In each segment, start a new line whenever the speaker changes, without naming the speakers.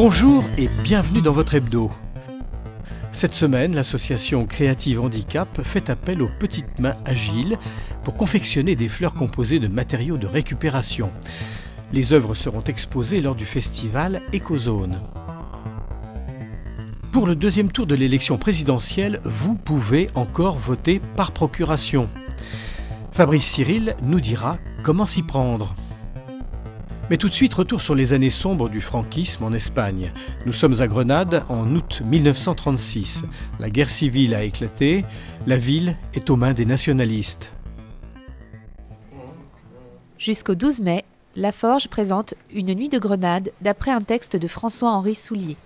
Bonjour et bienvenue dans votre hebdo. Cette semaine, l'association Creative Handicap fait appel aux petites mains agiles pour confectionner des fleurs composées de matériaux de récupération. Les œuvres seront exposées lors du festival Ecozone. Pour le deuxième tour de l'élection présidentielle, vous pouvez encore voter par procuration. Fabrice Cyril nous dira comment s'y prendre. Mais tout de suite, retour sur les années sombres du franquisme en Espagne. Nous sommes à Grenade en août 1936. La guerre civile a éclaté, la ville est aux mains des nationalistes.
Jusqu'au 12 mai, La Forge présente Une nuit de Grenade d'après un texte de François-Henri Soulier.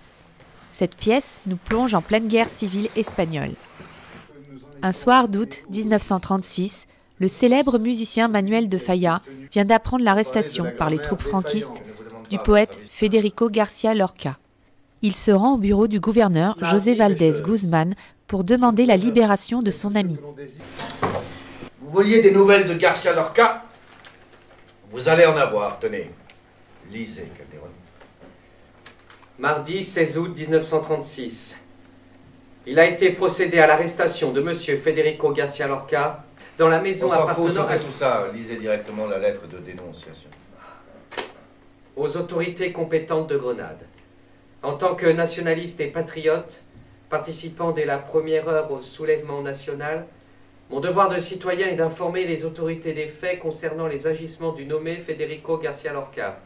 Cette pièce nous plonge en pleine guerre civile espagnole. Un soir d'août 1936, le célèbre musicien Manuel de Falla vient d'apprendre l'arrestation par les troupes franquistes du poète Federico García Lorca. Il se rend au bureau du gouverneur José Valdés Guzmán pour demander la libération de son ami.
Vous vouliez des nouvelles de García Lorca? Vous allez en avoir, tenez. Lisez, Calderon.
Mardi 16 août 1936. Il a été procédé à l'arrestation de M. Federico García Lorca dans la maison appartenant à...
tout ça, lisez directement la lettre de dénonciation.
Aux autorités compétentes de Grenade. En tant que nationaliste et patriote, participant dès la première heure au soulèvement national, mon devoir de citoyen est d'informer les autorités des faits concernant les agissements du nommé Federico García Lorca.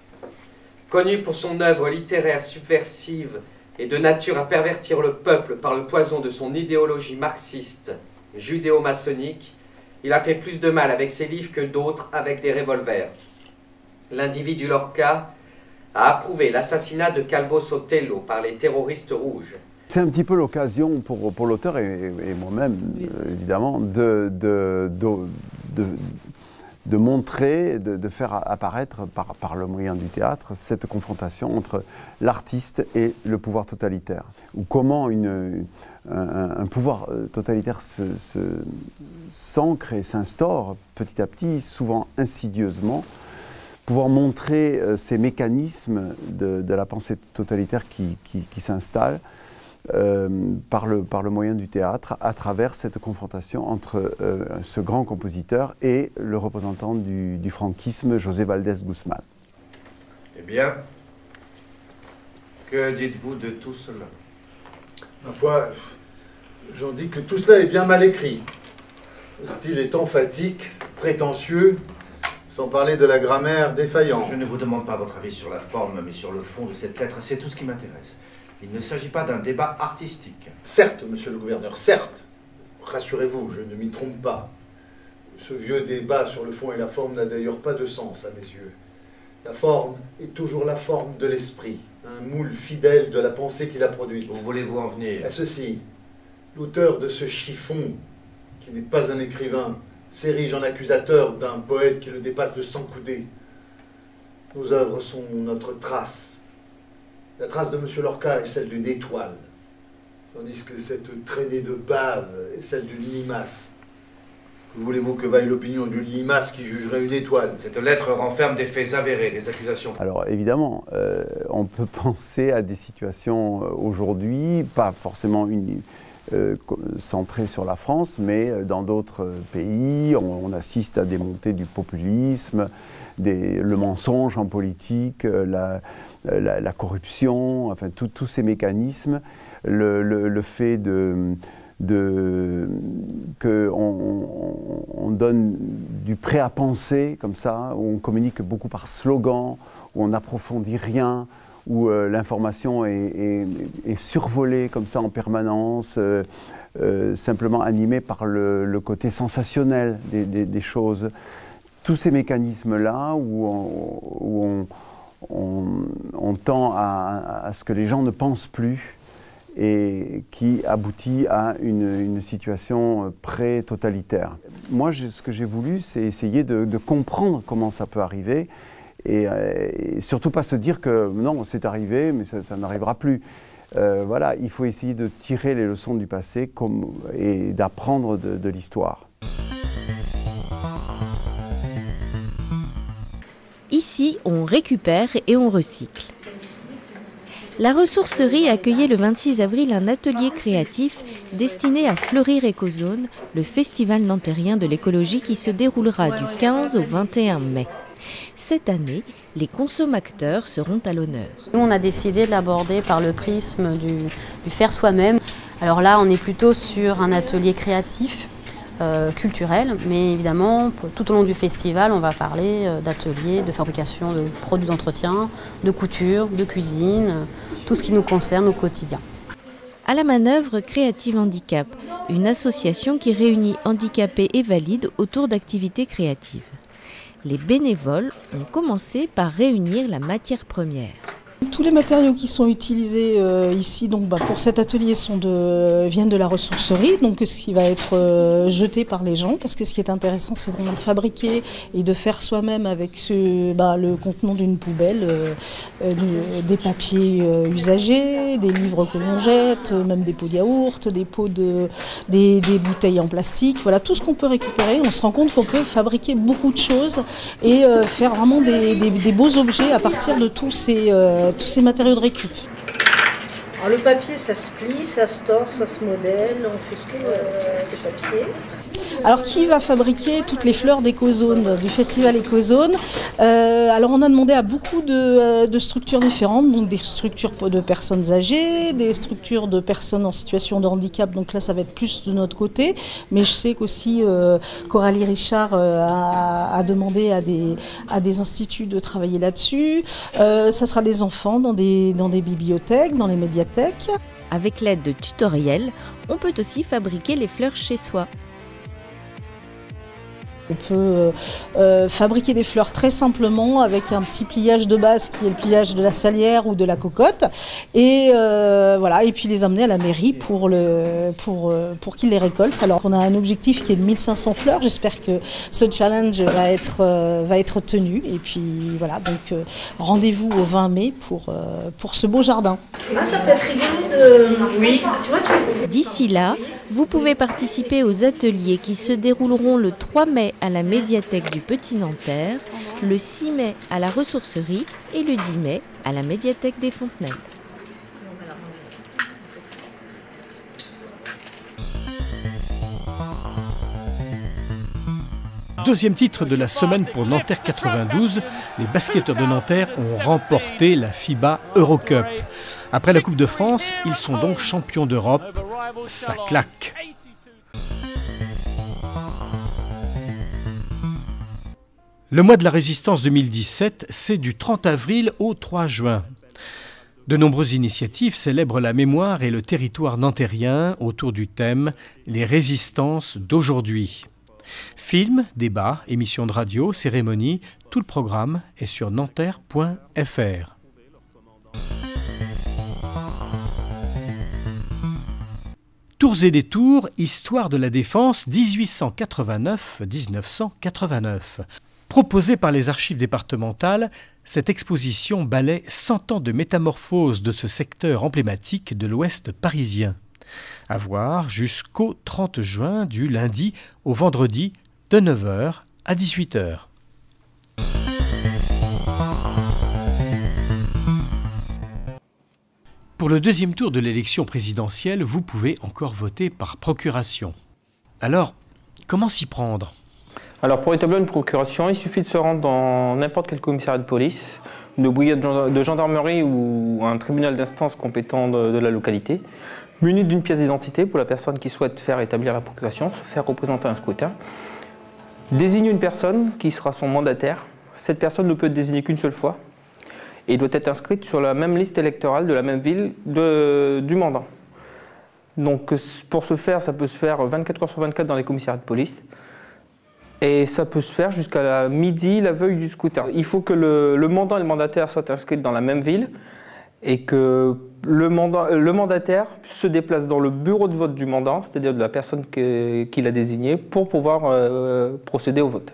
Connu pour son œuvre littéraire subversive et de nature à pervertir le peuple par le poison de son idéologie marxiste, judéo-maçonnique, il a fait plus de mal avec ses livres que d'autres avec des revolvers. L'individu Lorca a approuvé l'assassinat de Calvo Sotelo par les terroristes rouges.
C'est un petit peu l'occasion pour l'auteur et moi-même, évidemment, de montrer, de faire apparaître par le moyen du théâtre cette confrontation entre l'artiste et le pouvoir totalitaire. Ou comment un pouvoir totalitaire s'ancre et s'instaure petit à petit, souvent insidieusement, pouvoir montrer ces mécanismes de la pensée totalitaire qui s'installe par le moyen du théâtre, à travers cette confrontation entre ce grand compositeur et le représentant du franquisme, José Valdés Guzmán.
Eh bien, que dites-vous de tout cela?
Ma foi, j'en dis que tout cela est bien mal écrit. Le style est emphatique, prétentieux, sans parler de la grammaire défaillante.
Je ne vous demande pas votre avis sur la forme, mais sur le fond de cette lettre, c'est tout ce qui m'intéresse. Il ne s'agit pas d'un débat artistique.
Certes, monsieur le gouverneur, certes. Rassurez-vous, je ne m'y trompe pas. Ce vieux débat sur le fond et la forme n'a d'ailleurs pas de sens à mes yeux. La forme est toujours la forme de l'esprit, un moule fidèle de la pensée qu'il a produite.
Où voulez-vous en venir?
À ceci, l'auteur de ce chiffon, qui n'est pas un écrivain, s'érige en accusateur d'un poète qui le dépasse de 100 coudées. Nos œuvres sont notre trace. La trace de M. Lorca est celle d'une étoile, tandis que cette traînée de bave est celle d'une limace. Que voulez-vous que vaille l'opinion d'une limace qui jugerait une étoile?
Cette lettre renferme des faits avérés, des accusations.
Alors évidemment, on peut penser à des situations aujourd'hui, pas forcément centrées sur la France, mais dans d'autres pays, on assiste à des montées du populisme, le mensonge en politique, la corruption, enfin tous ces mécanismes, le fait qu'on donne du prêt à penser comme ça, où on communique beaucoup par slogan, où on n'approfondit rien, où l'information est survolée comme ça en permanence, simplement animée par le côté sensationnel des choses. Tous ces mécanismes-là où on tend à ce que les gens ne pensent plus et qui aboutit à une situation pré-totalitaire. Moi, ce que j'ai voulu, c'est essayer de comprendre comment ça peut arriver et surtout pas se dire que non, c'est arrivé, mais ça n'arrivera plus. Voilà, il faut essayer de tirer les leçons du passé et d'apprendre de l'histoire.
Ici, on récupère et on recycle.
La ressourcerie accueillait le 26 avril un atelier créatif destiné à Fleurir Écozone, le festival nantérien de l'écologie qui se déroulera du 15 au 21 mai. Cette année, les consommateurs seront à l'honneur.
Nous, on a décidé de l'aborder par le prisme du faire soi-même. Alors là, on est plutôt sur un atelier créatif, culturel, mais évidemment, tout au long du festival, on va parler d'ateliers, de fabrication de produits d'entretien, de couture, de cuisine, tout ce qui nous concerne au quotidien.
À la manœuvre Creative Handicap, une association qui réunit handicapés et valides autour d'activités créatives. Les bénévoles ont commencé par réunir la matière première.
Tous les matériaux qui sont utilisés ici donc, pour cet atelier viennent de la ressourcerie, donc ce qui va être jeté par les gens, parce que ce qui est intéressant c'est vraiment de fabriquer et de faire soi-même avec le contenant d'une poubelle, des papiers usagés, des livres que l'on jette, même des pots de yaourt, des bouteilles en plastique, voilà tout ce qu'on peut récupérer. On se rend compte qu'on peut fabriquer beaucoup de choses et faire vraiment des beaux objets à partir de tous ces matériaux de récup.
Alors le papier, ça se plie, ça se tord, ça se modèle, on fait ce qu'on veut des papiers.
Alors qui va fabriquer toutes les fleurs d'Écozone, du festival Écozone? Alors on a demandé à beaucoup de structures différentes, donc des structures de personnes âgées, des structures de personnes en situation de handicap, donc là ça va être plus de notre côté, mais je sais qu'aussi Coralie Richard a demandé à des instituts de travailler là-dessus. Ça sera des enfants dans des bibliothèques, dans les médiathèques.
Avec l'aide de tutoriels, on peut aussi fabriquer les fleurs chez soi.
On peut fabriquer des fleurs très simplement avec un petit pliage de base qui est le pliage de la salière ou de la cocotte et voilà, et puis les amener à la mairie pour qu'ils les récoltent. Alors on a un objectif qui est de 1500 fleurs, j'espère que ce challenge va être tenu et puis voilà, donc rendez-vous au 20 mai pour ce beau jardin.
Là ça peut être rigolo Oui, tu vois,
D'ici là, vous pouvez participer aux ateliers qui se dérouleront le 3 mai à la médiathèque du Petit Nanterre, le 6 mai à la ressourcerie et le 10 mai à la médiathèque des Fontenelles.
Deuxième titre de la semaine pour Nanterre 92, les basketteurs de Nanterre ont remporté la FIBA Eurocup. Après la Coupe de France, ils sont donc champions d'Europe. Ça claque. Le mois de la Résistance 2017, c'est du 30 avril au 3 juin. De nombreuses initiatives célèbrent la mémoire et le territoire nantérien autour du thème « Les résistances d'aujourd'hui ». Films, débats, émissions de radio, cérémonies, tout le programme est sur nanterre.fr. Tours et détours, histoire de la défense 1889-1989. Proposée par les archives départementales, cette exposition balaie 100 ans de métamorphose de ce secteur emblématique de l'Ouest parisien. À voir jusqu'au 30 juin, du lundi au vendredi, de 9h à 18h. Pour le deuxième tour de l'élection présidentielle, vous pouvez encore voter par procuration. Alors, comment s'y prendre ?
Alors pour établir une procuration, il suffit de se rendre dans n'importe quel commissariat de police, une brigade de gendarmerie ou un tribunal d'instance compétent de la localité, muni d'une pièce d'identité pour la personne qui souhaite faire établir la procuration, se faire représenter un scrutin, désigne une personne qui sera son mandataire. Cette personne ne peut être désignée qu'une seule fois et doit être inscrite sur la même liste électorale de la même ville du mandant. Donc pour ce faire, ça peut se faire 24 heures sur 24 dans les commissariats de police. Et ça peut se faire jusqu'à midi, la veille du scrutin. Il faut que le mandant et le mandataire soient inscrits dans la même ville et que le mandataire se déplace dans le bureau de vote du mandant, c'est-à-dire de la personne qu'il a désignée, pour pouvoir procéder au vote.